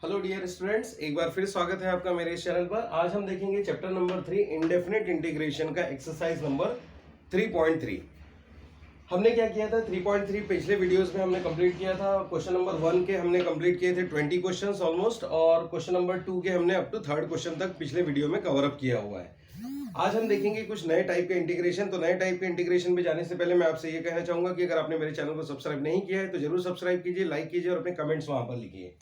Hello dear students, एक बार फिर स्वागत है आपका मेरे इस चैनल पर। आज हम देखेंगे चैप्टर नंबर 3 इंडेफिनिट इंटीग्रेशन का एक्सरसाइज नंबर 3.3। हमने क्या किया था 3.3 पिछले वीडियोस में हमने कंप्लीट किया था। क्वेश्चन नंबर 1 के हमने कंप्लीट किए थे 20 क्वेश्चंस ऑलमोस्ट, और क्वेश्चन नंबर 2 के हमने अप टू थर्ड क्वेश्चन तक पिछले वीडियो में कवर अप किया हुआ है। आज हम देखेंगे कुछ नए टाइप के इंटीग्रेशन। तो नए टाइप के इंटीग्रेशन पे जाने से पहले मैं आपसे ये कहना चाहूंगा कि अगर आपने मेरे चैनल को सब्सक्राइब नहीं किया है तो जरूर सब्सक्राइब कीजिए, लाइक कीजिए और अपने कमेंट्स वहां पर लिखिए।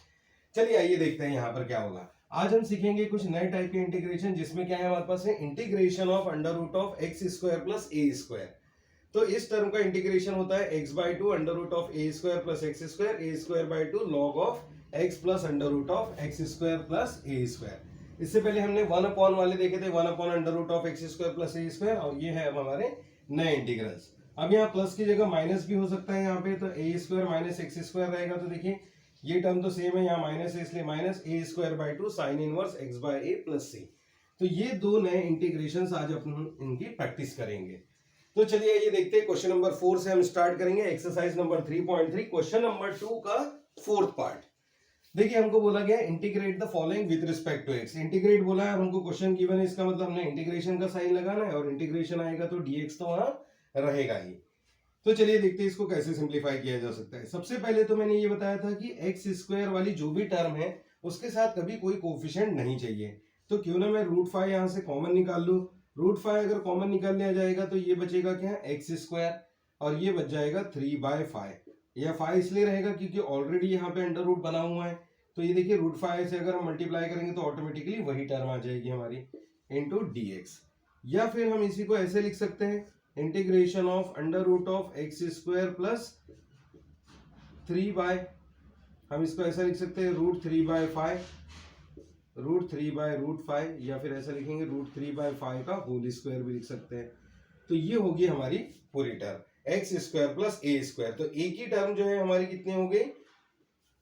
चलिए आइए देखते हैं यहाँ पर क्या होगा। आज हम सीखेंगे कुछ नए टाइप के इंटीग्रेशन, जिसमें क्या है हमारे पास है integration of under root of x square plus A square. तो इस टर्म का इंटीग्रेशन होता है X by two under root of A square plus X square, A square by two log of X plus under root of x square plus A square. इससे पहले हमने one upon वाले देखे थे, one upon under root of x square plus A square, और ये है अब हमारे नए इंटीग्रल्स। अब यहाँ प्लस की जगह माइनस भी हो सकता है यहाँ पे, तो ए स्क्वायर माइनस एक्स स्क्वायर रहेगा। तो देखिए ये टर्म तो सेम है, यहाँ माइनस है इसलिए minus a square by two sine inverse x by a plus c. तो ये दो नए इंटीग्रेशन आज अपन इनकी प्रैक्टिस करेंगे। तो चलिए ये देखते हैं, क्वेश्चन नंबर 4 से हम स्टार्ट करेंगे। एक्सरसाइज नंबर 3.3 क्वेश्चन नंबर 2 का फोर्थ पार्ट। देखिए हमको बोला गया integrate the following with respect to X. Integrate बोला है, हमको क्वेश्चन गिवन है, इसका मतलब हमने इंटीग्रेशन का साइन लगाना है, और इंटीग्रेशन आएगा तो dx तो वहां रहेगा ही। तो चलिए देखते हैं इसको कैसे सिंप्लीफाई किया जा सकता है। सबसे पहले तो मैंने ये बताया था कि एक्स स्क्वायर वाली जो भी टर्म है उसके साथ कभी कोई कोफिशिएंट नहीं चाहिए। तो क्यों ना मैं रूट 5 यहां से कॉमन निकाल लूं। रूट 5 अगर कॉमन निकाल लिया जाएगा तो ये बचेगा क्या, एक्स स्क्वायर, और ये बच जाएगा 3/5। यह 5 इसलिए रहेगा क्योंकि ऑलरेडी यहाँ पे अंडर रूट बना हुआ है। तो ये देखिए रूट 5 से अगर हम मल्टीप्लाई करेंगे तो ऑटोमेटिकली वही टर्म आ जाएगी हमारी इंटू dx। या फिर हम इसी को ऐसे लिख सकते हैं, integration of under root of x square plus 3 हम इसको ऐसा लिख सकते हैं रूट 3/5, रूट 3/√5, या फिर ऐसा लिखेंगे रूट 3/5 का होल स्क्वायर भी लिख सकते हैं। तो ये होगी हमारी पूरी टर्म एक्स स्क्वायर प्लस ए स्क्वायर। तो ए की टर्म जो है हमारी कितनी हो गई,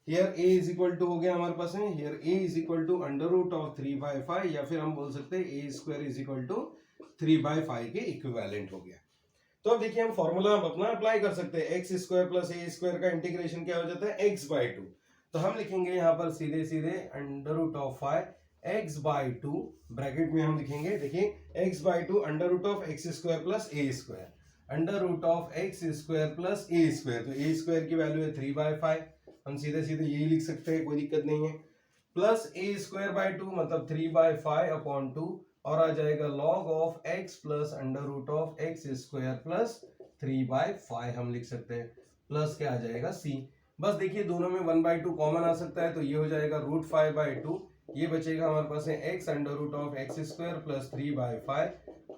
here a is equal to हो गया हमारे पास है, here a is equal to under root of 3/5, या फिर हम बोल सकते हैं a square is equal to 3/5 के इक्विवेलेंट हो गया। तो अब देखिए हम फॉर्मूला अपना अप्लाई कर सकते हैं। एक्स स्क्वायर प्लस ए स्क्वायर का इंटीग्रेशन क्या हो जाता है, एक्स बाई टू। तो हम लिखेंगे यहाँ पर सीधे सीधे under root of 5 X by two, bracket में हम लिखेंगे, देखिए X by two under root of x square plus A square, under root of x square plus A square. तो ए स्क्वायर की वैल्यू है 3/5, हम सीधे सीधे यही लिख सकते हैं, कोई दिक्कत नहीं है। Plus A square by two मतलब 3/5 अपॉन 2, और आ जाएगा log of x plus under root of x square plus 3/5 हम लिख सकते हैं, प्लस क्या आ जाएगा c। बस देखिए दोनों में 1/2 कॉमन आ सकता है, तो ये हो जाएगा रूट 5/2, ये बचेगा हमारे पास है x under root of x square plus 3/5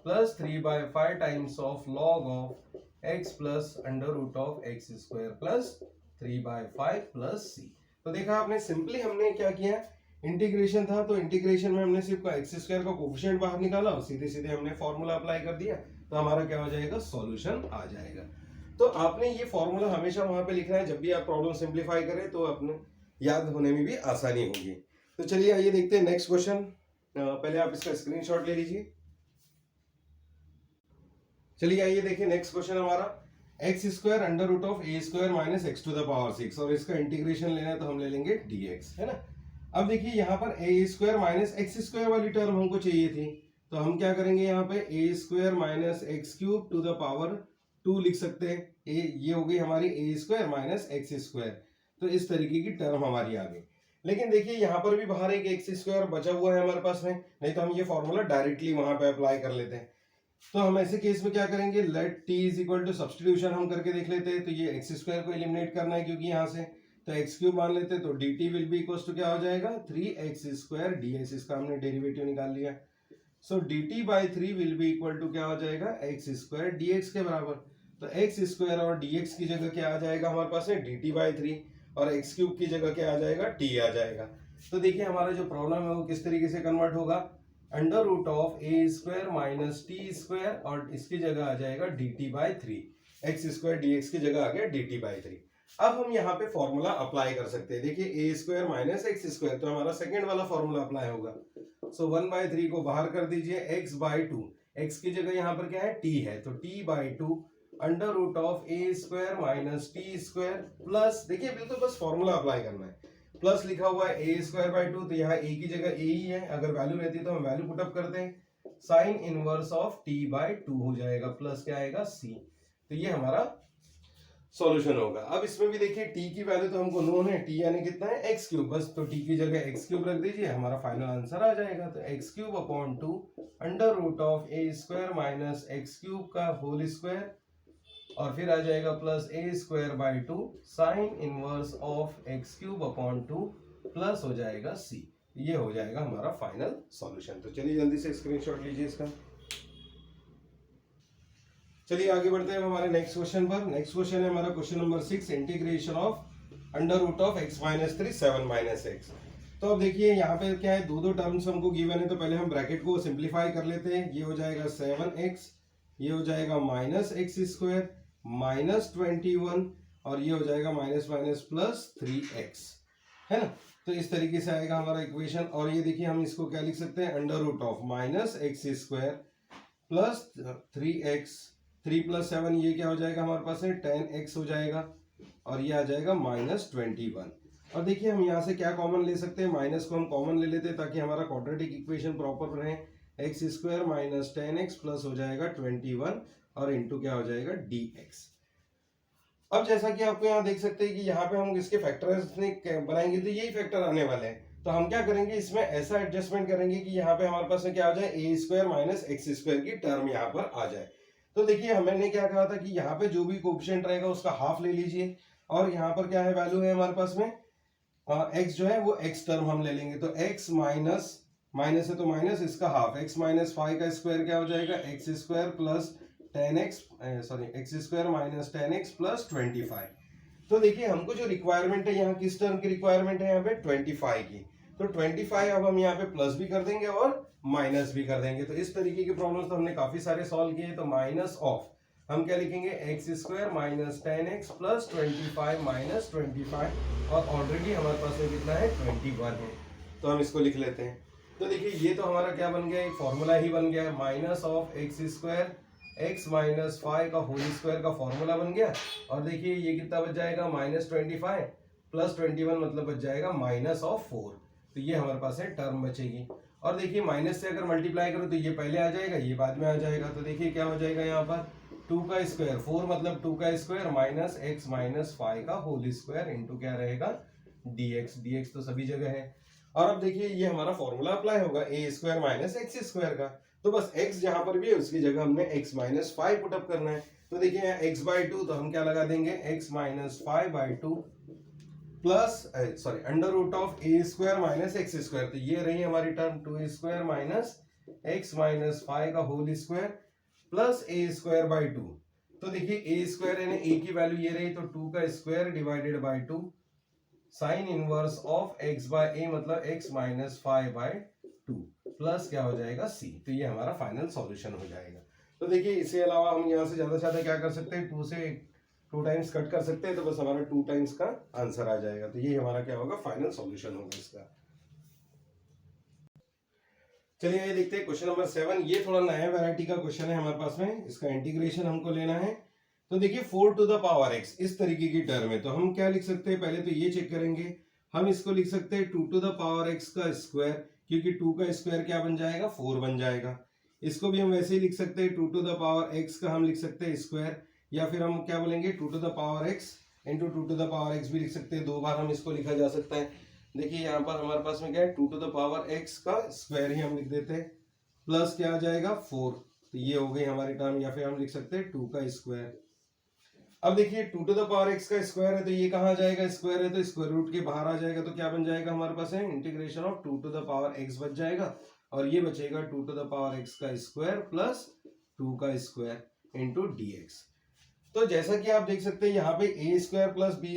plus 3/5 times of log of x plus under root of x square plus 3/5 plus c। तो देखा आपने, सिंपली हमने क्या किया, इंटीग्रेशन था तो इंटीग्रेशन में हमने सिर्फ एक्स स्क्वायर का कोफिशिएंट बाहर निकाला और सीधे सीधे हमने फॉर्मूला अप्लाई कर दिया, तो हमारा क्या हो जाएगा, सॉल्यूशन आ जाएगा। तो आपने ये फॉर्मूला हमेशा वहां पे लिखना है, जब भी आप प्रॉब्लम सिंप्लीफाई करें तो अपने याद होने में भी आसानी होगी। तो चलिए आइए देखते हैं नेक्स्ट क्वेश्चन। पहले आप इसका स्क्रीनशॉट ले लीजिए। चलिए आइए देखिए नेक्स्ट क्वेश्चन हमारा, X square under root of A square minus X to the power 6, और इसका इंटीग्रेशन लेना है तो हम ले लेंगे dx, है ना। अब देखिए यहाँ पर a square minus x square वाली टर्म हमको चाहिए थी, तो हम क्या करेंगे, यहाँ पे a square minus x cube to the power 2 लिख सकते हैं। ये हो गई हमारी a square minus x square. तो इस तरीके की टर्म हमारी आ गई। लेकिन देखिए यहाँ पर भी बाहर एक एक्स स्क्वायर बचा हुआ है हमारे पास में, नहीं तो हम ये फॉर्मूला डायरेक्टली वहां पे अप्लाई कर लेते हैं। तो हम ऐसे केस में क्या करेंगे, let T is equal to substitution हम करके देख लेते हैं। तो ये एक्स स्क्वायर को एलिमिनेट करना है क्योंकि यहाँ से, तो एक्स क्यूब मान लेते हैं, तो D T will be equal to क्या हो जाएगा, 3x² dx, इसका हमने डेरिवेटिव निकाल लिया। So d t by 3 will be equal to क्या हो जाएगा, x² dx के बराबर। तो x² और dx की जगह क्या आ जाएगा हमारे पास है, डी टी बाई 3, और एक्स क्यूब की जगह क्या आ जाएगा, t आ जाएगा। तो देखिए हमारा जो प्रॉब्लम है वो किस तरीके से कन्वर्ट होगा, under root of A square minus T square, और इसकी जगह आ जाएगा D t by 3, x² dx की जगह आ गया डी टी बाई 3। अब हम यहाँ पे फॉर्मूला अप्लाई कर सकते हैं। देखिए ए स्क्वायर माइनस एक्स स्क्वायर, तो हमारा सेकंड वाला फॉर्मूला अप्लाई होगा। सो 1/3 को बाहर कर दीजिए, x बाई 2, x की जगह यहाँ पर क्या है, t है, तो t by 2 under root of A square minus T square plus, देखिए बिल्कुल बस फॉर्मूला अप्लाई करना है, प्लस लिखा हुआ है ए स्क्वायर बाई 2, तो यहाँ ए की जगह ए ही है, अगर वैल्यू रहती है तो हम वैल्यू पुटअप करते हैं, sign inverse of T by 2 हो जाएगा, प्लस क्या आएगा सी। तो ये हमारा सॉल्यूशन होगा। अब इसमें भी देखिए टी की वैल्यू तो हमको नोन है, टी यानी कितना है एक्स क्यूब, बस तो टी की जगह एक्स क्यूब रख दीजिए, हमारा फाइनल आंसर आ जाएगा। तो X cube upon 2 under root of A square minus x cube का होल स्क्वायर, और फिर आ जाएगा plus A square by 2 sine inverse of X cube upon 2 plus हो जाएगा सी। ये हो जाएगा हमारा फाइनल सॉल्यूशन। तो चलिए जल्दी से स्क्रीनशॉट लीजिए इसका। चलिए आगे बढ़ते हैं हमारे नेक्स्ट क्वेश्चन पर। नेक्स्ट क्वेश्चन है हमारा question number 6, integration of under root of x minus 3 7 minus X. तो अब देखिए यहाँ पे क्या है, दो टर्म्स हमको गिवन है, तो पहले हम ब्रैकेट को सिंप्लीफाई कर लेते हैं। ये हो जाएगा 7x, ये हो जाएगा माइनस एक्स स्क्वायर माइनस 21, और ये हो जाएगा माइनस माइनस प्लस 3x, है ना। तो इस तरीके से आएगा हमारा इक्वेशन। और ये देखिए हम इसको क्या लिख सकते हैं, under root of minus x square plus 3x, 3 plus 7 ये क्या हो जाएगा हमारे पास है 10x हो जाएगा, और ये आ जाएगा माइनस 21। और देखिए हम यहाँ से क्या कॉमन ले सकते हैं, माइनस को हम कॉमन ले लेते हैं ताकि हमारा क्वाड्रेटिक इक्वेशन प्रॉपर रहे। X square minus 10x plus हो जाएगा 21 और इंटू क्या हो जाएगा dx। अब जैसा कि आपको यहाँ देख सकते हैं कि यहाँ पे हम इसके फैक्टर्स बनाएंगे तो यही फैक्टर आने वाले हैं। तो हम क्या करेंगे, इसमें ऐसा एडजस्टमेंट करेंगे कि यहाँ पे हमारे पास में क्या आ जाए, ए स्क्वायर माइनस एक्स स्क्वायर की टर्म यहाँ पर आ जाए। तो देखिए हमने क्या कहा था कि यहाँ पे जो भी कोएफिशिएंट रहेगा उसका हाफ ले लीजिए, और यहाँ पर क्या है वैल्यू है हमारे पास में x जो है वो x टर्म हम ले लेंगे। तो x माइनस माइनस है तो माइनस इसका हाफ, x माइनस 5 का स्क्वायर क्या हो जाएगा x square plus 10x, sorry x square minus 10x plus 25। तो देखिए हमको जो रिक्वायरमेंट है यहाँ किस टर्म की रिक्वायरमेंट है, यहाँ पे 25 की। तो 25 अब हम यहाँ पे प्लस भी कर देंगे और माइनस भी कर देंगे। तो इस तरीके की प्रॉब्लम्स तो हमने काफी सारे सॉल्व किए। तो माइनस ऑफ हम क्या लिखेंगे, x square minus 10x plus 25 minus 25, और ऑलरेडी हमारे पास में कितना है 21 है, तो हम इसको लिख लेते हैं। तो देखिए ये तो हमारा क्या बन गया, एक फॉर्मूला ही बन गया, minus of x square x minus 5 का होल स्क्वायर का फॉर्मूला बन गया। और देखिए ये कितना बच जाएगा, माइनस 25 प्लस 21 मतलब बच जाएगा माइनस ऑफ 4। तो ये हमारे पास है टर्म बचेगी। और देखिए माइनस से अगर मल्टीप्लाई करो तो ये पहले आ जाएगा, ये बाद में आ जाएगा। तो देखिए क्या हो जाएगा यहाँ पर 2 का स्क्वायर, 4 मतलब 2 का स्क्वायर माइनस x माइनस 5 का होल स्क्वायर इंटू क्या रहेगा dx। dx तो सभी जगह है। और अब देखिए ये हमारा फॉर्मूला अप्लाई होगा ए स्क्वायर माइनस एक्स स्क्वायर का। तो बस x जहां पर भी है उसकी जगह हमने x माइनस 5 पुटअप करना है। तो देखिए यहाँ x बाई 2, तो हम क्या लगा देंगे x minus 5 by 2 plus sorry under root of A square minus x square. तो ये रही हमारी term 2 square minus X minus 5 का whole square plus A square by 2। तो देखिए ए स्क्वायर यानी ए की वैल्यू ये रही, तो 2 का square divided by 2 sine inverse of x by a मतलब x माइनस 5 बाई 2 प्लस क्या हो जाएगा c। तो ये हमारा फाइनल सॉल्यूशन हो जाएगा। तो देखिए इसके अलावा हम यहाँ से ज्यादा क्या कर सकते हैं, 2 से 2 टाइम्स कट कर सकते हैं, तो बस हमारा 2 टाइम्स का आंसर आ जाएगा। तो ये हमारा क्या होगा, फाइनल सॉल्यूशन होगा इसका। चलिए ये देखते हैं क्वेश्चन नंबर 7। ये थोड़ा नया वैरायटी का क्वेश्चन है हमारे पास में, इसका इंटीग्रेशन हमको लेना है। तो देखिए 4 टू द पावर x इस तरीके की टर्म है, तो हम क्या लिख सकते हैं, पहले तो ये चेक करेंगे। हम इसको लिख सकते हैं 2 टू द पावर x का स्क्वायर, क्योंकि 2 का स्क्वायर क्या बन जाएगा 4 बन जाएगा। इसको भी हम वैसे ही लिख सकते हैं 2 टू द पावर x का हम लिख सकते हैं स्क्वायर, या फिर हम क्या बोलेंगे 2 to the power x into 2 to the power x भी लिख सकते हैं। 2 बार हम इसको लिखा जा सकता है। देखिए यहाँ पर हमारे पास में क्या है 2 टू द पावर x का स्क्वायर ही हम लिख देते हैं, प्लस क्या आ जाएगा 4। तो ये हो गई हमारी टर्म, या फिर हम लिख सकते हैं 2 का स्क्वायर। अब देखिए 2 टू द पावर x का स्क्वायर है, तो ये कहाँ जाएगा, स्क्वायर है तो स्क्वायर रूट के बाहर आ जाएगा। तो क्या बन जाएगा हमारे पास है integration of 2 to the power x बच जाएगा, और ये बचेगा 2 टू द पावर x का स्क्वायर प्लस 2 का स्क्वायर इंटू dx। तो जैसा कि आप देख सकते हैं यहाँ पे a square plus b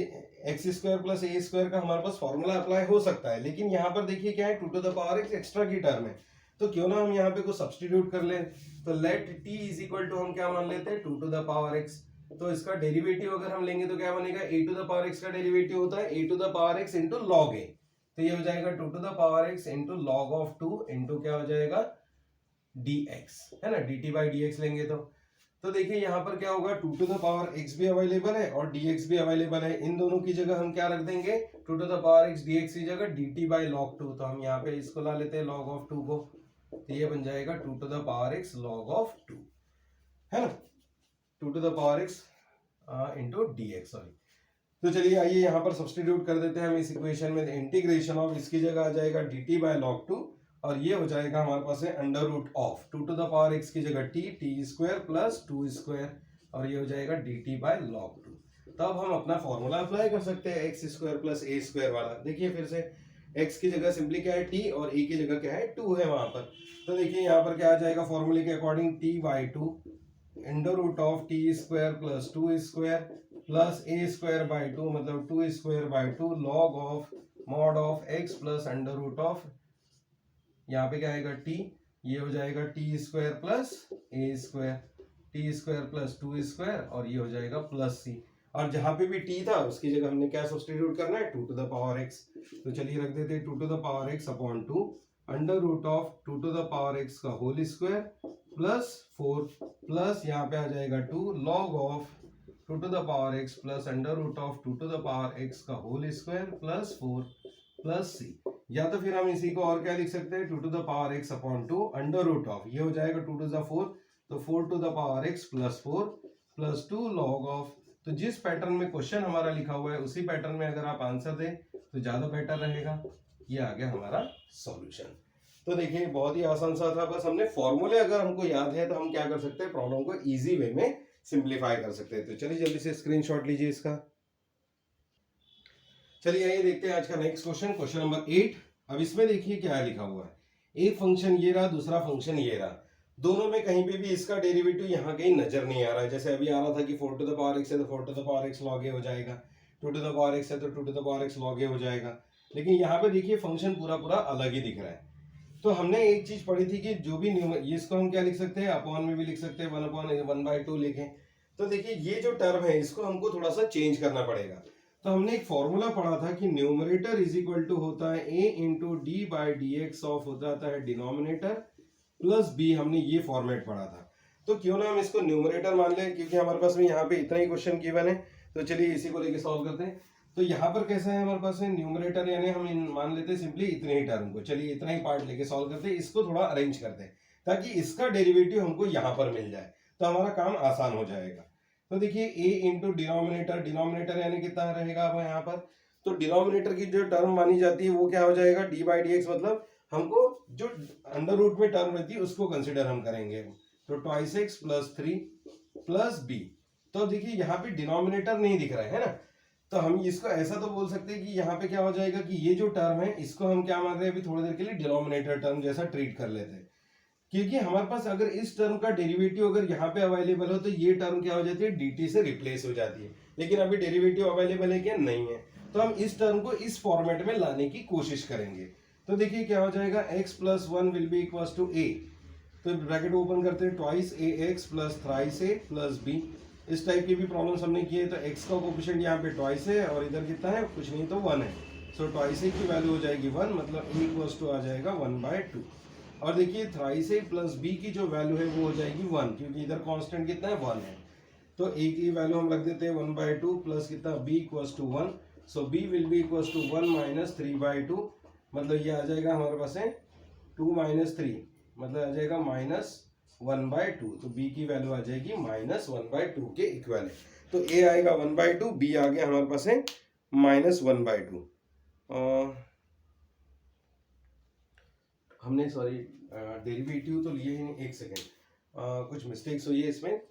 x square plus A square का हमारे पास फॉर्मूला अप्लाई हो सकता है, लेकिन यहाँ पर देखिए क्या है 2 to the power x extra की टर्म है। तो क्यों ना हम यहाँ पे कुछ सब्स्टिट्यूट कर लें। तो let t is equal to हम क्या मान लेते हैं 2 टू द पावर x। तो इसका डेरिवेटिव अगर हम लेंगे तो क्या बनेगा, a to the power x का डेरिवेटिव होता है a to the power x into log a। तो ये हो जाएगा 2 to the power x into log of 2 into क्या हो जाएगा dx, है ना, dt बाई dx लेंगे तो तो देखिए यहाँ पर क्या होगा, 2 टू द पावर x भी अवेलेबल है और dx भी अवेलेबल है। इन दोनों की जगह हम क्या रख देंगे, 2 to the power x dx की जगह dt बाई log 2। तो हम यहाँ पे इसको ला लेते हैं log ऑफ 2 को, तो ये बन जाएगा 2 to the power x log of 2, है ना, 2 to the power x into dx, sorry. तो चलिए आइए यहाँ पर सब्स्टिट्यूट कर देते हैं हम इस इक्वेशन में। इंटीग्रेशन ऑफ इसकी जगह आ जाएगा dt बाय log 2 और ये हो जाएगा हमारे पास है under root of 2 to the power x की जगह t स्क्वायर प्लस 2 स्क्वायर और ये हो जाएगा dt बाय log 2। तब हम अपना फॉर्मूला अप्लाई कर सकते हैं एक्स स्क्वायर प्लस ए स्क्वायर वाला। देखिए फिर से x की जगह सिंपली क्या है t और a की जगह क्या है 2 है वहां पर। तो देखिए यहाँ पर क्या आ जाएगा फॉर्मूले के according t by 2 under root of t square plus 2 square plus A square by 2 मतलब 2 square by 2 log of mod of x plus under root of, यहाँ पे क्या आएगा t, ये हो जाएगा टी स्क्वायर प्लस ए square, t square plus 2 square और ये हो जाएगा प्लस c। और जहां पे भी t था उसकी जगह हमने क्या सब्स्टिट्यूट करना है, 2 टू द पावर x। तो चलिए रख देते हैं 2 to the power x upon 2 under root of 2 to the power x का होल स्क्वायर प्लस 4 प्लस यहाँ पे आ जाएगा 2 log of 2 to the power x plus under root of 2 to the power x का whole square plus 4 plus c। या तो फिर हम इसी को और क्या लिख सकते हैं, 2 to the power x upon 2 under root of, ये हो जाएगा 2 टू द 4 तो 4 to the power x plus 4 plus 2 log of. तो जिस पैटर्न में क्वेश्चन हमारा लिखा हुआ है उसी पैटर्न में अगर आप आंसर दें तो ज्यादा बेटर रहेगा। ये आ गया हमारा सॉल्यूशन। तो देखिए बहुत ही आसान सा था, बस हमने फॉर्मूले अगर हमको याद है तो हम क्या कर सकते हैं, प्रॉब्लम को इजी वे में सिंप्लीफाई कर सकते हैं। तो चलिए जल्दी से स्क्रीनशॉट लीजिए इसका। चलिए आइए देखते हैं आज का नेक्स्ट क्वेश्चन, क्वेश्चन नंबर 8। अब इसमें देखिए क्या लिखा हुआ है, एक फंक्शन ये रहा, दूसरा फंक्शन ये रहा, दोनों में कहीं पे भी इसका डेरिवेटिव यहाँ कहीं नजर नहीं आ रहा है। जैसे अभी आ रहा था कि 4 टू द पावर x है तो 4 to the power x log a हो जाएगा, 2 टू द पावर x है तो 2 to the power x log a हो जाएगा, लेकिन यहाँ पे देखिए फंक्शन पूरा पूरा अलग ही दिख रहा है। तो हमने एक चीज पढ़ी थी कि जो भी इसको हम क्या लिख सकते हैं, अपॉन में भी लिख सकते हैं, 1/1/2 लिखें। तो देखिए ये जो टर्म है इसको हमको थोड़ा सा चेंज करना पड़ेगा। तो हमने एक फॉर्मूला पढ़ा था कि न्यूमरेटर इज इक्वल टू होता है a into d by d x of हो जाता है डिनोमिनेटर प्लस b, हमने ये फॉर्मेट पढ़ा था। तो क्यों ना हम इसको न्यूमरेटर मान लें, क्योंकि हमारे पास में यहाँ पे इतना ही क्वेश्चन गिवन है। तो चलिए इसी को लेके सॉल्व करते हैं। तो यहाँ पर कैसा है हमारे पास है न्यूमरेटर, यानी हम मान लेते हैं सिंपली इतने ही टर्म को। चलिए इतना ही पार्ट लेके सॉल्व करते हैं, इसको थोड़ा अरेंज करते हैं ताकि इसका डेरिवेटिव हमको यहाँ पर मिल जाए, तो हमारा काम आसान हो जाएगा। तो देखिए a इंटू डिनोमिनेटर, डिनोमिनेटर यानी कितना रहेगा अब यहाँ पर, तो डिनोमिनेटर की जो टर्म मानी जाती है वो क्या हो जाएगा, डी बाई डी एक्स, मतलब हमको जो अंडर रूट में टर्म रहती है उसको कंसिडर हम करेंगे। तो twice x plus 3 plus b. तो देखिए यहाँ पे डिनोमिनेटर नहीं दिख रहा है ना, तो हम इसको ऐसा तो बोल सकते हैं कि यहाँ पे क्या हो जाएगा कि ये जो टर्म है इसको हम क्या मान रहे हैं अभी थोड़ी देर के लिए डिनोमिनेटर टर्म जैसा ट्रीट कर लेते हैं, क्योंकि हमारे पास अगर इस टर्म का डेरिवेटिव अगर यहाँ पे अवेलेबल हो तो ये टर्म क्या हो जाती है, dt से रिप्लेस हो जाती है। लेकिन अभी डेरिवेटिव अवेलेबल है क्या, नहीं है, तो हम इस टर्म को इस फॉर्मेट में लाने की कोशिश करेंगे। तो देखिए क्या हो जाएगा, x plus 1 will be equal to a, तो ब्रैकेट ओपन करते हैं, twice a x plus thrice a plus b. इस टाइप की भी प्रॉब्लम्स हमने की है। तो x का कोफिशिएंट यहाँ पे ट्वाइस है और इधर कितना है, कुछ नहीं तो 1 है। सो ट्वाइस ए की वैल्यू हो जाएगी 1, मतलब a इक्वल्स टू आ जाएगा 1/2। और देखिए थ्राइस ए प्लस बी की जो वैल्यू है वो हो जाएगी 1, क्योंकि इधर कांस्टेंट कितना है 1 है। तो a की वैल्यू हम रख देते हैं 1/2 प्लस कितना b equals to 1। So b will be equals to 1 minus 3/2, मतलब ये आ जाएगा हमारे पास है 2 माइनस 3, मतलब आ जाएगा -1/2। तो b की वैल्यू आ जाएगी -1/2 के इक्वल है। तो a आएगा 1/2, b आ गया हमारे पास है -1/2। हमने सॉरी डेरिवेटिव तो लिए हैं, एक सेकेंड कुछ मिस्टेक्स हुई है इसमें।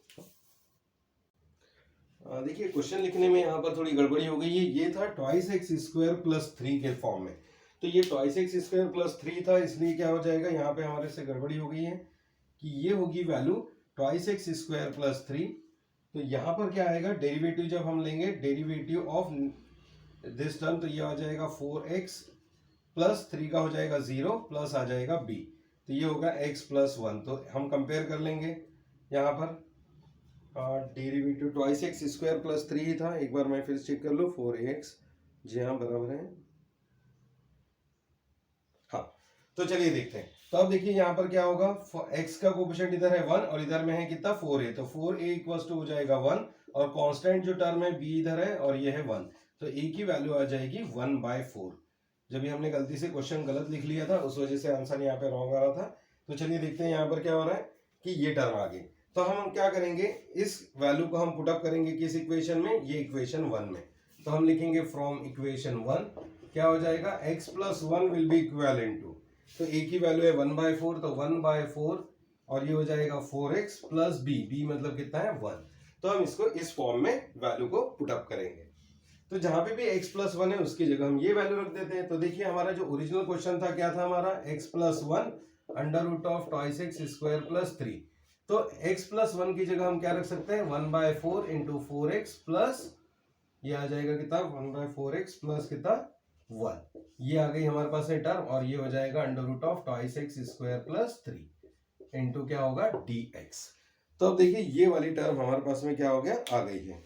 देखिए क्वेश्चन लिखने में यहाँ पर थोड़ी गड़बड़ी हो गई है। ये था ट्वाइस एक्स स्क्वायर प्लस 3 के फॉर्म में, तो ये ट्वाइस एक्स स्क्वायर प्लस 3 था, इसलिए क्या हो जाएगा यहाँ पे हमारे से गड़बड़ी हो गई है कि ये होगी value twice x square plus 3। तो यहाँ पर क्या आएगा, डेरिवेटिव जब हम लेंगे डेरिवेटिव ऑफ दिस टर्म, तो ये आ जाएगा 4x प्लस 3 का हो जाएगा 0 प्लस आ जाएगा b, तो ये होगा x प्लस 1। तो हम कंपेयर कर लेंगे यहाँ पर derivative twice x square plus 3 ही था, एक बार मैं फिर चेक कर लो, 4x, जी हाँ बराबर है, हाँ। तो चलिए देखते हैं। तो अब देखिए यहाँ पर क्या होगा, x का कोफिशिएंट इधर है 1 और इधर में है कितना 4a, तो 4a इक्वल्स टू हो जाएगा 1 और कांस्टेंट जो टर्म है b इधर है और ये है 1, तो a की वैल्यू आ जाएगी 1/4। जब भी हमने गलती से क्वेश्चन गलत लिख लिया था उस वजह से आंसर यहाँ पे रॉन्ग आ रहा था। तो चलिए देखते हैं यहाँ पर क्या हो रहा है कि ये टर्म आ गई। तो हम क्या करेंगे, इस वैल्यू को हम पुटअप करेंगे किस इक्वेशन में, ये इक्वेशन 1 में। तो हम लिखेंगे फ्रॉम इक्वेशन 1 क्या हो जाएगा, x plus 1 will be equivalent to, तो a की वैल्यू है 1/4, तो 1/4 और ये हो जाएगा 4x प्लस b मतलब कितना है 1। तो हम इसको इस फॉर्म में वैल्यू को पुटअप करेंगे। तो जहां पे भी x प्लस 1 है उसकी जगह हम ये वैल्यू रख देते हैं। तो देखिए हमारा जो ओरिजिनल क्वेश्चन था क्या था हमारा, x plus 1 under root of twice x square plus 3। तो x प्लस 1 की जगह हम क्या रख सकते हैं, 1/4 इंटू 4x प्लस ये आ जाएगा कितना 1/4x प्लस कितना 1, ये आ गई हमारे पास है टर्म, और ये हो जाएगा under root of twice x square plus 3 into क्या होगा dx। तो अब देखिए ये वाली टर्म हमारे पास में क्या हो गया, आ गई है।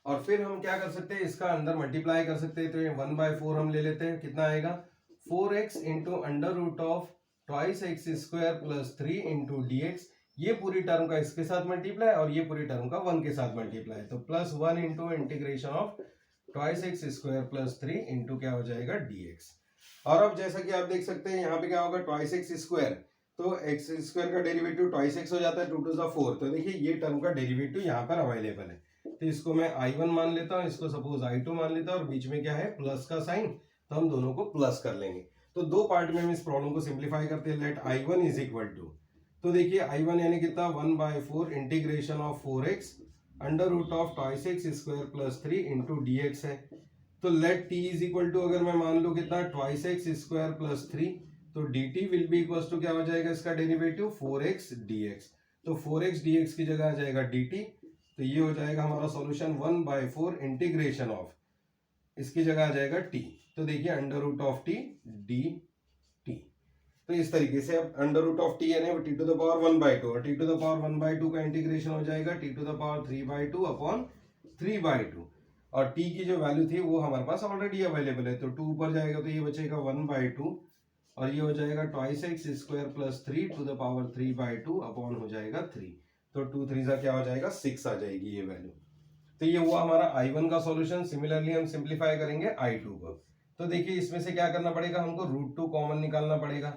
और फिर हम क्या कर सकते हैं, इसका अंदर मल्टीप्लाई कर सकते हैं, तो ये 1/4 हम ले लेते हैं, कितना आएगा 4x into under root of twice x square plus 3 into dx। ये पूरी टर्म का इसके साथ मल्टीप्लाई और ये पूरी टर्म का 1 के साथ मल्टीप्लाई, तो plus 1 into integration of twice x square plus 3 into क्या हो जाएगा dx। और अब जैसा कि आप देख सकते हैं यहाँ पे क्या होगा, ट्वाइस एक्स स्क्वायर, तो एक्स स्क्वायर का डेरिवेटिव ट्वाइस एक्स हो जाता है, 2 टू द 4। तो देखिए ये टर्म का डेरिवेटिव यहाँ पर अवेलेबल है, तो इसको मैं i1 मान लेता हूँ, इसको सपोज i2 मान लेता हूँ, और बीच में क्या है प्लस का साइन, तो हम दोनों को प्लस कर लेंगे। तो दो पार्ट में हम इस प्रॉब्लम को सिंप्लीफाई करते हैं। Late i1 is equal to, तो देखिए i1 यानी कितना 1/4 integration of 4x under root of twice x square plus 3 into dx है। तो let t is equal to, अगर मैं मान लूँ कितना ट्वाइस एक्स स्क्वायर प्लस 3, तो dt will be equal to क्या हो जाएगा इसका डेरिवेटिव 4x dx। तो 4x dx की जगह आ जाएगा dt, तो ये हो जाएगा हमारा सॉल्यूशन 1/4 इंटीग्रेशन ऑफ, इसकी जगह आ जाएगा t, तो देखिए under root of t dt। तो इस तरीके से अब अंडर रूट ऑफ t यानी t टू द पावर 1/2 और t टू द पावर 1/2 का इंटीग्रेशन हो जाएगा t to the power 3/2 upon 3/2, और t की जो वैल्यू थी वो हमारे पास ऑलरेडी अवेलेबल है, तो 2 ऊपर जाएगा तो ये बचेगा 1/2 और ये हो जाएगा twice x square plus 3 to the power 3/2 upon हो जाएगा 3, तो 2 3 क्या हो जाएगा 6 आ जाएगी ये वैल्यू। तो ये हुआ हमारा i1 का सॉल्यूशन। सिमिलरली हम सिंप्लीफाई करेंगे i2 को। तो देखिए इसमें से क्या करना पड़ेगा, हमको √2 कॉमन निकालना पड़ेगा।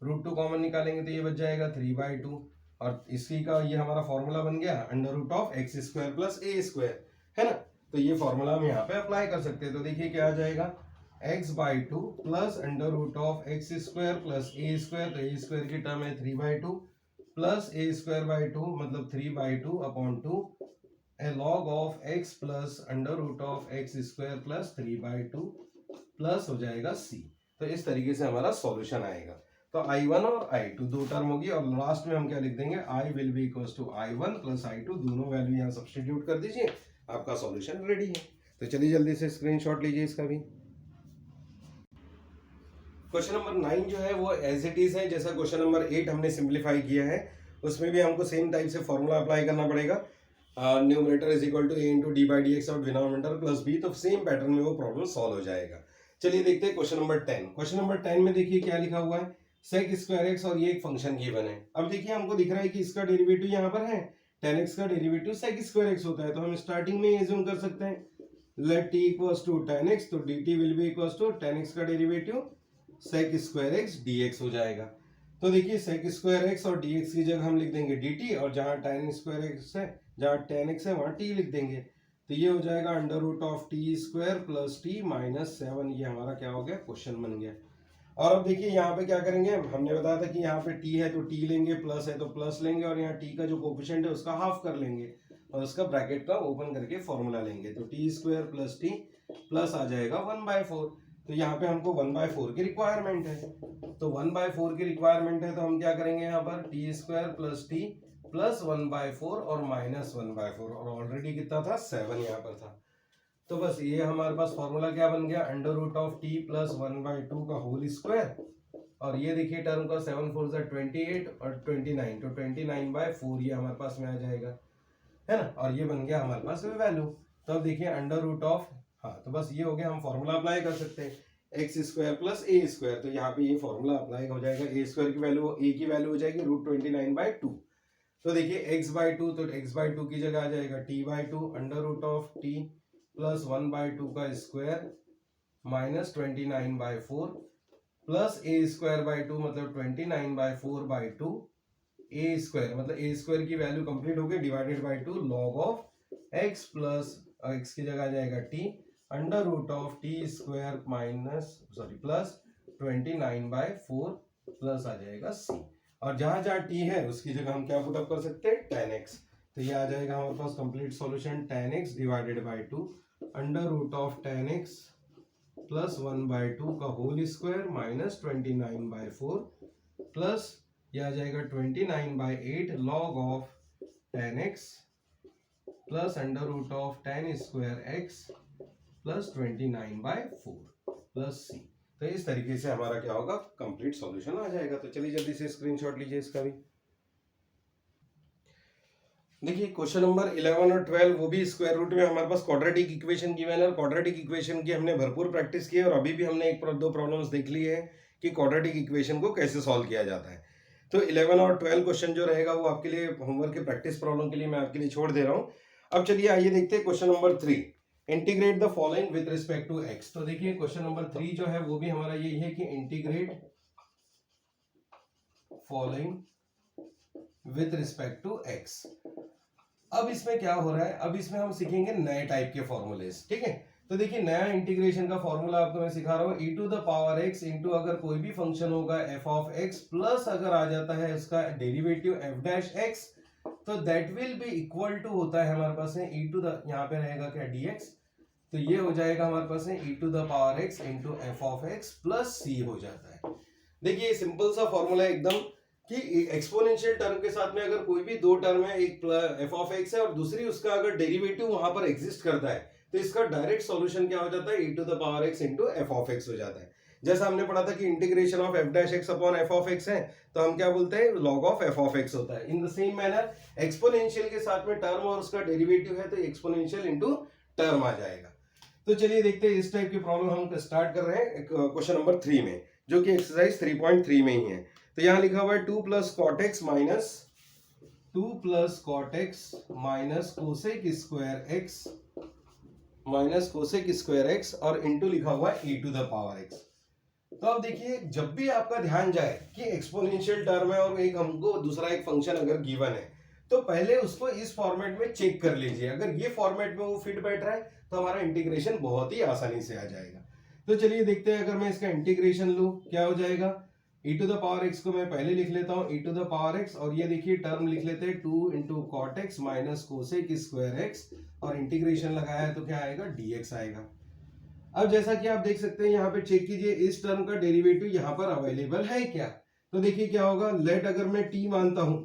√2 कॉमन निकालेंगे तो ये बच जाएगा 3/2, और इसी का ये हमारा फॉर्मूला बन गया under root of x square plus A square, है ना। तो ये फॉर्मूला हम यहाँ पे अप्लाई कर सकते हैं। तो देखिए क्या आ जाएगा x/2 plus under root of x square plus A square, तो ए स्क्वायर की टर्म है 3/2 प्लस ए स्क्वायर बाई 2 मतलब 3/2 upon 2 a log of x plus under root of x square plus 3/2 plus हो जाएगा c। तो इस तरीके से हमारा सॉल्यूशन आएगा। तो i1 और i2 दो टर्म होगी, और लास्ट में हम क्या लिख देंगे, i will be equals to i1 plus i2, दोनों वैल्यू यहाँ सब्स्टिट्यूट कर दीजिए, आपका सॉल्यूशन रेडी है। तो चलिए जल्दी से स्क्रीनशॉट लीजिए इसका भी। क्वेश्चन नंबर 9 जो है वो एज इट इज है, जैसा क्वेश्चन नंबर 8 हमने सिंप्लीफाई किया है, उसमें भी हमको सेम टाइप से फॉर्मूला अप्लाई करना पड़ेगा। Numerator is equal to a into d by d x और डिनोमिनेटर प्लस b, तो सेम पैटर्न में वो प्रॉब्लम सॉल्व हो जाएगा। चलिए देखते हैं क्वेश्चन नंबर 10। क्वेश्चन नंबर 10 में देखिए क्या लिखा हुआ है, सेक स्क्वायर एक्स, और ये एक फंक्शन गिवन है। अब देखिए हमको दिख रहा है कि इसका डेरिवेटिव यहाँ पर है, tan x का डेरिवेटिव सेक स्क्वायर एक्स होता है, तो हम स्टार्टिंग में एज्यूम कर सकते हैं let t equals to tan x, तो dt will be equals to tan x का derivative sec square x dx हो जाएगा। तो देखिए सेक स्क्वायर एक्स और dx की जगह हम लिख देंगे dt, और जहां tan स्क्वायर एक्स है, जहां tan x है वहां t लिख देंगे, तो ये हो जाएगा under root of t square plus t minus 7। ये हमारा क्या हो गया, क्वेश्चन बन गया। और अब देखिए यहाँ पे क्या करेंगे, हमने बताया था कि यहाँ पे t है तो t लेंगे, प्लस है तो प्लस लेंगे, और यहाँ t का जो कोफिशिएंट है उसका हाफ कर लेंगे, और उसका ब्रैकेट का ओपन करके फॉर्मूला लेंगे, तो t square plus t plus आ जाएगा 1/4। तो यहाँ पे हमको 1/4 की रिक्वायरमेंट है, तो 1/4 की रिक्वायरमेंट है, तो हम क्या करेंगे यहाँ पर T square plus t plus 1/4 और माइनस 1/4, और ऑलरेडी कितना था 7 यहाँ पर था। तो बस ये हमारे पास फॉर्मूला क्या बन गया, under root of t plus 1/2 का होल स्क्वायर, और ये देखिए टर्म का 7 4 28 और 29, तो 29/4 ये हमारे पास में आ जाएगा, है ना। और ये बन गया हमारे पास वैल्यू। तो अब देखिए अंडर रूट ऑफ, हाँ तो बस ये हो गया, हम फॉर्मूला अप्लाई कर सकते हैं। एक्स स्क्वायर प्लस ए स्क्वायर। तो यहाँ पे ये फॉर्मूला अप्लाई हो जाएगा, ए स्क्वायर की वैल्यू, ए की वैल्यू हो जाएगी √29/2। तो देखिए x/2, तो x/2 की जगह आ जाएगा t/2 √t प्लस 1/2 का square minus 29/4 plus a square / 2 मतलब 29/4/2 a स्क्वायर मतलब a स्क्वायर की वैल्यू कंप्लीट हो गई divided by 2 log of x plus x की जगह आ जाएगा t √t square plus 29/4 plus आ जाएगा c। और जहां जहां t है उसकी जगह हम क्या पुटअप कर सकते हैं tan x। तो ये आ जाएगा हमारे पास complete solution tan x divided by 2 tan x plus 1/2 का होल स्क्वायर माइनस 29/4 प्लस ये आ जाएगा 29/8 log of tan x plus tan square x plus 29/4 plus c। तो इस तरीके से हमारा क्या होगा, कंप्लीट सॉल्यूशन आ जाएगा। तो चलिए जल्दी से स्क्रीनशॉट लीजिए इसका भी। देखिए क्वेश्चन नंबर 11 और 12 वो भी स्क्वायर रूट में हमारे पास क्वाड्रेटिक इक्वेशन गिवन है, और क्वाड्रेटिक इक्वेशन की हमने भरपूर प्रैक्टिस की है, और अभी भी हमने एक दो प्रॉब्लम्स देख ली है कि क्वाड्रेटिक इक्वेशन को कैसे सॉल्व किया जाता है। तो 11 और 12 क्वेश्चन जो रहेगा वो आपके लिए होमवर्क के प्रैक्टिस प्रॉब्लम के लिए मैं आपके लिए छोड़ दे रहा हूँ। अब चलिए आइए देखते हैं question number 3, integrate the following with respect to x. तो देखिए क्वेश्चन नंबर 3 जो है वो भी हमारा यही है कि integrate following with respect to x. अब इसमें क्या हो रहा है, अब इसमें हम सीखेंगे नए टाइप के फॉर्मूलेस, ठीक है। तो देखिए नया इंटीग्रेशन का फॉर्मूला आपको मैं सिखा रहा हूँ, e to the power x into अगर कोई भी फंक्शन होगा f ऑफ x प्लस अगर आ जाता है इसका डेरिवेटिव f डैश x, तो that will be equal to होता है हमारे पास है e टू द, यहाँ पे रहेगा क्या dx, तो ये हो जाएगा हमारे पास है e to the power x into f of x plus c हो जाता है। देखिए सिंपल सा फॉर्मूला एकदम कि एक्सपोनेंशियल टर्म के साथ में अगर कोई भी दो टर्म है, एक f ऑफ x है और दूसरी उसका अगर डेरिवेटिव वहां पर एग्जिस्ट करता है, तो इसका डायरेक्ट सॉल्यूशन क्या हो जाता है, e to the power x into f of x हो जाता है। जैसा हमने पढ़ा था कि integration of f dash x upon f of x है, तो हम क्या बोलते हैं, log of f of x होता है। In the same manner exponential के साथ में टर्म और उसका डेरिवेटिव है तो एक्सपोनेंशियल इंटू टर्म आ जाएगा। तो चलिए देखते हैं इस टाइप की प्रॉब्लम हम स्टार्ट कर रहे हैं क्वेश्चन नंबर 3 में, जो कि एक्सरसाइज 3.3 में ही है। तो यहाँ लिखा हुआ है 2 plus cot x minus cosec square x और इंटू लिखा हुआ है e to the power x। तो अब देखिए जब भी आपका ध्यान जाए कि एक्सपोनेंशियल टर्म है और एक हमको दूसरा एक फंक्शन अगर गिवन है, तो पहले उसको इस फॉर्मेट में चेक कर लीजिए। अगर ये फॉर्मेट में वो फिट बैठ रहा है तो हमारा इंटीग्रेशन बहुत ही आसानी से आ जाएगा। तो चलिए देखते हैं, अगर मैं इसका इंटीग्रेशन लूं क्या हो जाएगा, e to the power x को मैं पहले लिख लेता हूं e to the power x, और ये देखिए टर्म लिख लेते हैं 2 into cot x minus cosec square x, और इंटीग्रेशन लगाया है तो क्या आएगा, dx आएगा। अब जैसा कि आप देख सकते हैं यहाँ पे चेक कीजिए इस टर्म का डेरिवेटिव यहाँ पर अवेलेबल है क्या। तो देखिए क्या होगा, लेट अगर मैं t मानता हूं,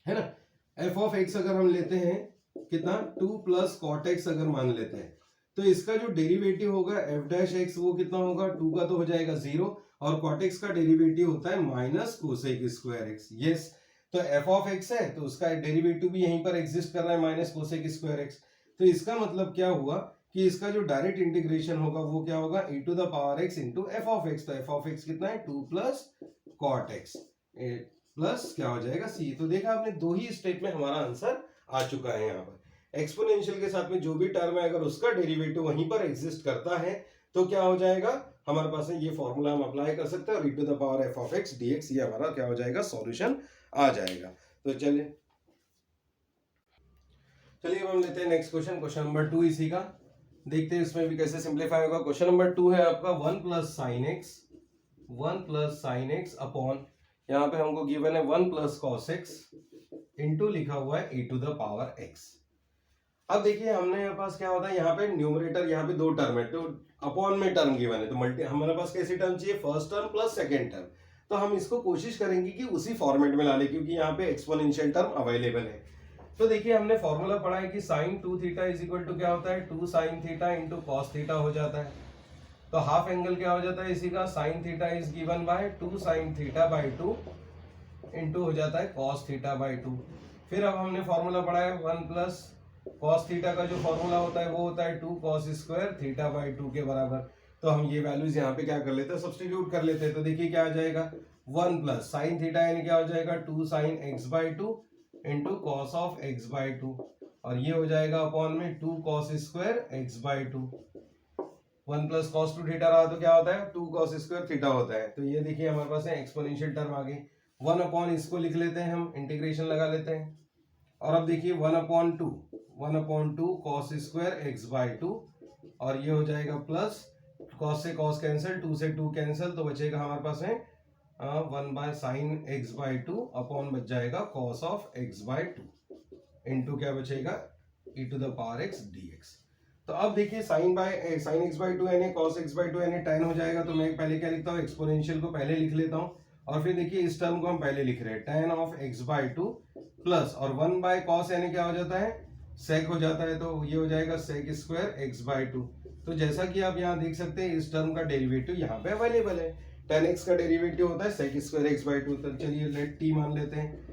है ना, f ऑफ x अगर हम लेते हैं कितना, 2 प्लस कॉट एक्स अगर मान लेते हैं, तो इसका जो डेरिवेटिव होगा f डैश x वो कितना होगा, 2 का तो हो जाएगा 0, और कॉट एक्स का डेरिवेटिव होता है minus cosec square x. Yes, तो f ऑफ x है तो उसका डेरिवेटिव भी यहीं पर एग्जिस्ट कर रहा है माइनस कोसेक स्क्वायर एक्स। तो इसका मतलब क्या हुआ कि इसका जो डायरेक्ट इंटीग्रेशन होगा वो क्या होगा, e to the power x into f of x। तो f ऑफ x कितना है, 2 प्लस कॉट एक्स प्लस क्या हो जाएगा c। तो देखा आपने, दो ही स्टेप में हमारा आंसर आ चुका है। यहाँ पर एक्सपोनेंशियल के साथ में जो भी टर्म है अगर उसका डेरिवेटिव वहीं पर एग्जिस्ट करता है तो क्या हो जाएगा, हमारे पास है ये फॉर्मूला हम अप्लाई कर सकते हैं, और e to the power f of x dx ये हमारा क्या हो जाएगा, सॉल्यूशन आ जाएगा। तो चलिए अब हम लेते हैं नेक्स्ट क्वेश्चन, क्वेश्चन नंबर 2 इसी का, देखते हैं इसमें भी कैसे सिंप्लीफाई होगा। क्वेश्चन नंबर 2 है आपका 1 प्लस साइन एक्स अपॉन, यहाँ पे हमको गिवन है 1 प्लस कॉस एक्स इंटू लिखा हुआ है e to the power x। अब देखिए हमने यहाँ पास क्या होता है, यहाँ पे न्यूमरेटर, यहाँ पे दो टर्म है तो अपॉन में टर्म गिवन है, तो मल्टी हमारे पास कैसी टर्म चाहिए, first term plus second term. तो हम इसको कोशिश करेंगे कि उसी फॉर्मेट में ला ले, क्योंकि यहाँ पे एक्सपोनेंशियल टर्म अवेलेबल है। तो देखिए हमने फॉर्मूला पढ़ा है कि sine 2 theta is equal to क्या होता है, 2 sine theta into cos theta हो जाता है। तो हाफ एंगल क्या हो जाता है इसी का, sine theta is given by 2 sine theta by 2 into हो जाता है कॉस थीटा बाई 2। फिर अब हमने फॉर्मूला पढ़ा है 1 प्लस कॉस थीटा का जो फॉर्मूला होता है वो होता है 2 कॉस स्क्वायर थीटा बाई 2 के बराबर। तो हम ये वैल्यूज यहाँ पे क्या कर लेते हैं, सब्स्टिट्यूट कर लेते हैं। तो देखिए क्या आ जाएगा, 1 प्लस साइन थीटा यानी क्या हो जाएगा 2 sign x by two into cos of x by to, और ये हो जाएगा अपॉन में 2 cos square x by to. 1 plus cos two theta रहा तो क्या होता है 2 कॉस स्क्वायर थीटा होता है। तो ये देखिए हमारे पास है एक्सपोनेंशियल टर्म आ गई। 1 अपॉन इसको लिख लेते हैं, हम इंटीग्रेशन लगा लेते हैं। और अब देखिए 1/2 cos square x by to, और ये हो जाएगा प्लस कॉस से कॉस कैंसिल, 2 से 2 कैंसिल, तो बचेगा हमारे पास है 1 by sine x by two upon बच जाएगा cos of x by two into क्या बचेगा e to the power x dx। तो अब देखिए साइन एक्स बाई टू यानी कॉस एक्स बाई टू यानी tan हो जाएगा। तो मैं पहले क्या लिखता हूँ, एक्सपोनेंशियल को पहले लिख लेता हूँ, और फिर देखिए इस टर्म को हम पहले लिख रहे हैं tan of x by two plus, और 1 बाय कॉस यानी क्या हो जाता है सेक हो जाता है, तो ये हो जाएगा sec square x by two. तो जैसा कि आप यहाँ देख सकते हैं इस टर्म का डेरिवेटिव यहाँ पे अवेलेबल है। tan x का डेरिवेटिव होता है sec square x by two. तो चलिए लेट t मान लेते हैं,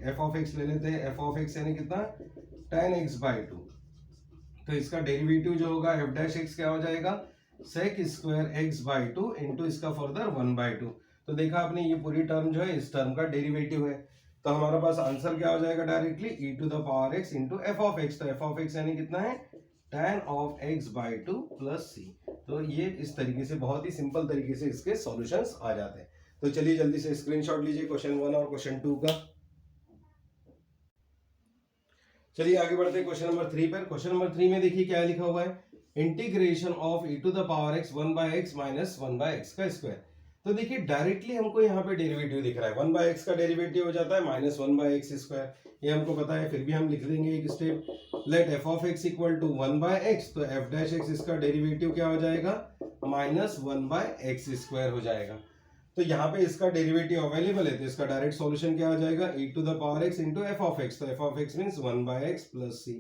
f ऑफ x ले लेते हैं। f ऑफ x यानी कितना tan x बाई टू, तो इसका डेरिवेटिव जो होगा f डैश x क्या हो जाएगा sec square x by two into इसका फर्दर 1/2। तो देखा आपने ये पूरी टर्म जो है इस टर्म का डेरिवेटिव है। तो हमारा पास आंसर क्या हो जाएगा directly e to the power x into f of x. तो एफ ऑफ एक्स यानी कितना है tan of x by two plus c। तो ये इस तरीके से बहुत ही सिंपल तरीके से इसके सॉल्यूशंस आ जाते हैं। तो चलिए जल्दी से स्क्रीनशॉट लीजिए क्वेश्चन 1 और क्वेश्चन 2 का। चलिए आगे बढ़ते हैं क्वेश्चन नंबर 3 पर। क्वेश्चन नंबर 3 में देखिए क्या लिखा हुआ है, integration of e to the power x 1/x minus 1/x का स्क्वायर। तो देखिए डायरेक्टली हमको यहाँ पे डेरिवेटिव दिख रहा है, 1/x का डेरिवेटिव हो जाता है माइनस 1/x स्क्वायर, ये हमको पता है, फिर भी हम लिख देंगे एक step. Let f of x equal to 1/x, तो f डैश x इसका डेरिवेटिव क्या हो जाएगा माइनस 1/x स्क्वायर हो जाएगा। तो यहाँ पे इसका डेरिवेटिव अवेलेबल है, तो इसका डायरेक्ट सॉल्यूशन क्या हो जाएगा e to the power x into f of x. तो f of x means 1/x plus c।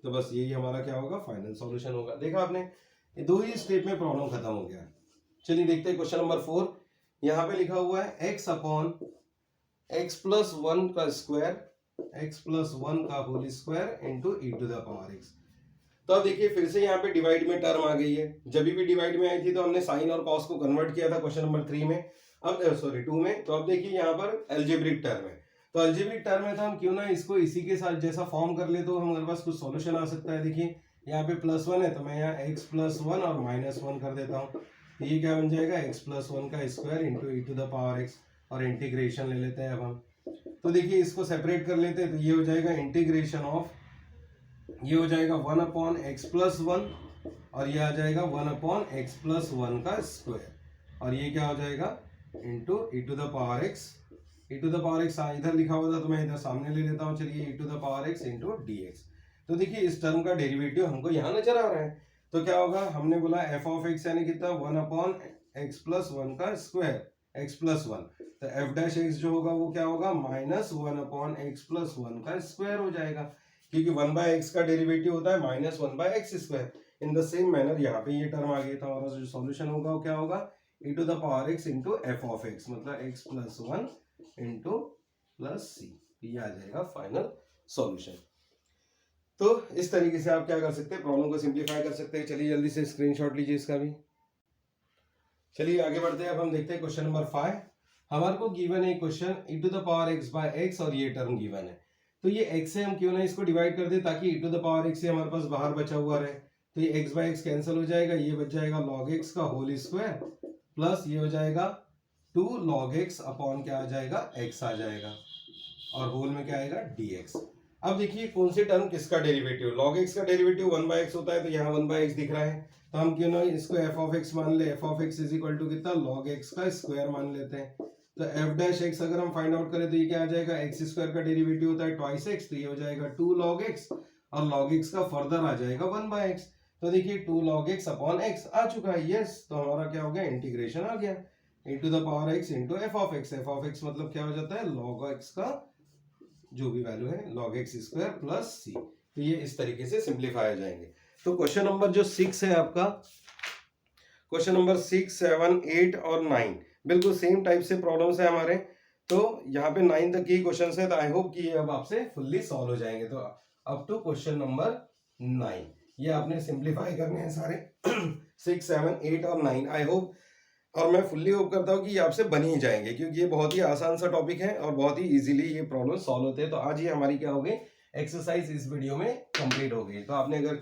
तो बस यही हमारा क्या होगा फाइनल सॉल्यूशन होगा। देखा आपने ये दो ही स्टेप में प्रॉब्लम खत्म हो गया। चलिए देखते हैं क्वेश्चन नंबर 4। यहाँ पे लिखा हुआ है x अपॉन x प्लस 1 का स्क्वायर, x प्लस 1 का whole square into e to the power x। तो अब देखिए फिर से यहाँ पे डिवाइड में टर्म आ गई है। जब भी डिवाइड में आई थी तो हमने साइन और कॉस को कन्वर्ट किया था क्वेश्चन नंबर 3 में, अब 2 में। तो अब देखिए यहाँ पर एल्जेब्रिक टर्म है, तो एल्जेब्रिक टर्म है तो हम क्यों ना इसको इसी के साथ जैसा फॉर्म कर ले, तो हमारे पास कुछ सॉल्यूशन आ सकता है। देखिए यहाँ पे +1 है, तो मैं यहाँ x प्लस 1 और -1 कर देता हूँ। तो ये क्या बन जाएगा x प्लस 1 का square into e to the power x, और इंटीग्रेशन ले लेते हैं अब हम। तो देखिए इसको सेपरेट कर लेते हैं, तो ये हो जाएगा इंटीग्रेशन ऑफ, ये हो जाएगा 1 अपॉन एक्स प्लस 1, और ये आ जाएगा 1 अपॉन एक्स प्लस 1 का स्क्वायर, और ये क्या हो जाएगा into e to the power x। e to the power x इधर लिखा हुआ था तो मैं इधर सामने ले लेता हूँ। चलिए e to the power x into dx। तो देखिए इस टर्म का डेरिवेटिव हमको यहाँ नजर आ रहा है, तो क्या होगा, हमने बोला f ऑफ x यानी कितना 1 अपॉन एक्स प्लस 1 का स्क्वायर x प्लस 1। तो f डैश x जो होगा वो क्या होगा माइनस 1 अपॉन एक्स प्लस 1 का स्क्वायर हो जाएगा, क्योंकि 1/x का डेरिवेटिव होता है minus 1/x square. In the same manner यहाँ पे ये टर्म आ गया था, हमारा जो सॉल्यूशन होगा वो क्या होगा e to the power x into f of x, मतलब x plus 1 into plus c। ये आ जाएगा फाइनल सॉल्यूशन। तो इस तरीके से आप क्या कर सकते हैं, प्रॉब्लम को सिंप्लीफाई कर सकते हैं। चलिए जल्दी से स्क्रीनशॉट लीजिए इसका भी। चलिए आगे बढ़ते हैं। अब हम देखते हैं क्वेश्चन नंबर 5। हमारे को गिवन है question e to the power x by x, और ये टर्म गिवन है। तो ये x से हम क्यों ना इसको डिवाइड कर दे, ताकि e to the power x से हमारे पास बाहर बचा हुआ रहे। तो ये x बाय x कैंसिल हो जाएगा, ये बच जाएगा log x का होल स्क्वायर, प्लस ये हो जाएगा 2 log x अपॉन क्या आ जाएगा x आ जाएगा, और होल में क्या आएगा dx। अब देखिए कौन सी टर्म किसका डेरिवेटिव, log x का डेरिवेटिव 1/x होता है, तो यहाँ 1/x दिख रहा है, तो हम क्यों ना इसको f ऑफ x मान ले। f of x is equal to कितना log x का स्क्वायर मान लेते हैं। तो f डैश x अगर हम फाइंड आउट करें तो ये क्या आ जाएगा, x स्क्वायर का डेरिवेटिव होता है ट्वाइस x, तो ये हो जाएगा 2 log x, और log x का फर्दर आ जाएगा 1/x। तो देखिए 2 log x अपॉन x आ चुका है, यस। तो हमारा क्या हो गया, इंटीग्रेशन आ गया e to the power x into f of x। F of x मतलब क्या हो जाता है log x का जो भी वैल्यू है log x square plus c। तो ये इस तरीके से सिंप्लीफाई हो जाएंगे। तो क्वेश्चन नंबर जो 6 है आपका, क्वेश्चन नंबर 6, 7, 8 और 9 बिल्कुल सेम टाइप से प्रॉब्लम्स है हमारे। तो यहाँ पे 9 तक की क्वेश्चन है, तो आई होप कि ये अब आपसे फुल्ली सॉल्व हो जाएंगे। तो अप टू क्वेश्चन नंबर 9। ये आपने सिंप्लीफाई करने हैं सारे 6, 7, 8 और 9। आई होप और मैं फुल्ली होप करता हूँ कि ये आपसे बन ही जाएंगे, क्योंकि ये बहुत ही आसान सा टॉपिक है और बहुत ही इजीली ये प्रॉब्लम सॉल्व होते हैं। तो आज ये हमारी क्या हो गई, एक्सरसाइज इस वीडियो में कंप्लीट हो गई। तो आपने अगर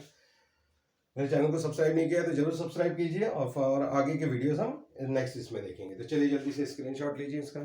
मेरे चैनल को सब्सक्राइब नहीं किया तो जरूर सब्सक्राइब कीजिए और आगे के वीडियोस हम नेक्स्ट इसमें देखेंगे। तो चलिए जल्दी से स्क्रीनशॉट लीजिए इसका।